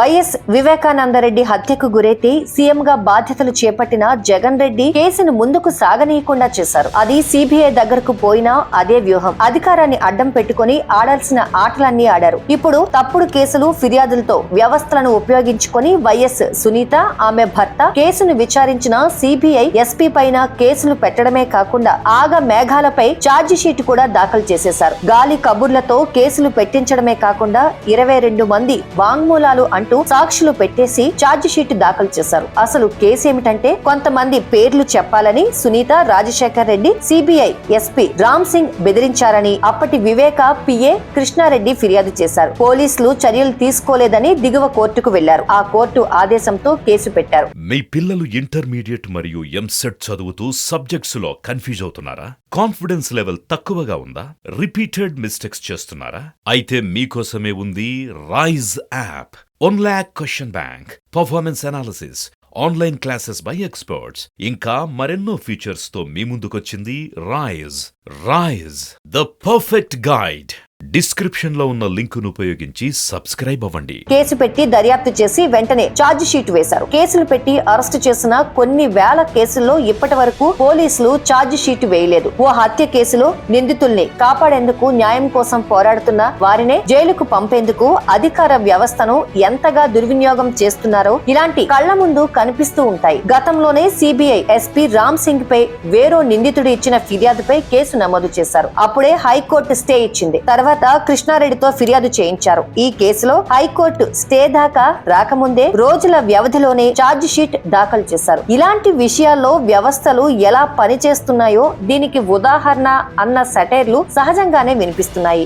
YS Vivekananda Reddy హత్యకు గురైతే సీఎంగా బాధ్యతలు చేపట్టిన జగన్ రెడ్డి కేసును ముందుకు సాగనీయకుండా చేశారు. అది సిబిఐ దగ్గరకు పోయినా అదే వ్యూహం. అధికారాన్ని అడ్డం పెట్టుకుని ఆడాల్సిన ఆటలన్నీ ఆడారు. ఇప్పుడు తప్పుడు కేసులు, ఫిర్యాదులతో వ్యవస్థలను ఉపయోగించుకొని వైఎస్ సునీత, ఆమె భర్త కేసును విచారించిన సిబిఐ ఎస్పీ పైన కేసులు పెట్టడమే కాకుండా ఆగ మేఘాలపై ఛార్జీ షీట్ కూడా దాఖలు చేసేశారు. గాలి కబుర్లతో కేసులు పెట్టించడమే కాకుండా 22 మంది వాంగ్మూలాలు అంటూ సాక్షులు పెట్టేసి ఛార్జీ షీట్ దాఖలు చేశారు. అసలు కేసు ఏమిటంటే, కొంతమంది పేర్లు చెప్పాలని సునీత, రాజశేఖర్ రెడ్డి సిబిఐ ఎస్పీ రామ్ సింగ్ బెదిరించారని అప్పటి వివేక పిఏ కృష్ణారెడ్డి ఫిర్యాదు చేశారు. పోలీసులు చర్యలు తీసుకోలేదని దిగువ కోర్టుకు వెళ్లారు. ఆ కోర్టు ఆదేశంతో కేసు పెట్టారు. మీ పిల్లలు ఇంటర్మీడియట్ మరియు ఎంసెట్ చదువుతూ సబ్జెక్ట్స్ లో కన్ఫ్యూజ్ అవుతున్నారా? కాన్ఫిడెన్స్ లెవెల్ తక్కువగా ఉందా? రిపీటెడ్ మిస్టేక్స్ చేస్తున్నారా? అయితే మీకోసమే ఉంది Rise app. 1 lakh question bank, performance analysis, online classes by experts, ఇంకా మరెన్నో ఫీచర్స్ తో మీ ముందుకొచ్చింది Rise the perfect guide. Description లో ఉన్న లింకును ఉపయోగించి సబ్స్క్రైబ్ అవ్వండి. కేసు పెట్టి దర్యాప్తు చేసి వెంటనే ఛార్జీ షీట్ వేశారు. కేసులు పెట్టి అరెస్టు చేసిన కొన్ని వేల కేసుల్లో ఇప్పటి వరకు పోలీసులు ఛార్జీ షీట్ వేయలేదు. ఓ హత్య కేసులో నిందితుల్ని కాపాడేందుకు, న్యాయం కోసం పోరాడుతున్న వారినే జైలుకు పంపేందుకు అధికార వ్యవస్థను ఎంతగా దుర్వినియోగం చేస్తున్నారో ఇలాంటి కళ్ల ముందు కనిపిస్తూ ఉంటాయి. గతంలోనే సిబిఐ ఎస్పీ రామ్ సింగ్ పై వేరో నిందితుడు ఇచ్చిన ఫిర్యాదుపై కేసు నమోదు చేశారు. అప్పుడే హైకోర్టు స్టే ఇచ్చింది. తర్వాత కృష్ణారెడ్డితో ఫిర్యాదు చేయించారు. ఈ కేసులో హైకోర్టు స్టే దాకా రాకముందే రోజుల వ్యవధిలోనే ఛార్జీ షీట్ దాఖలు చేశారు. ఇలాంటి విషయాల్లో వ్యవస్థలు ఎలా పనిచేస్తున్నాయో దీనికి ఉదాహరణ అన్న సెటైర్లు సహజంగానే వినిపిస్తున్నాయి.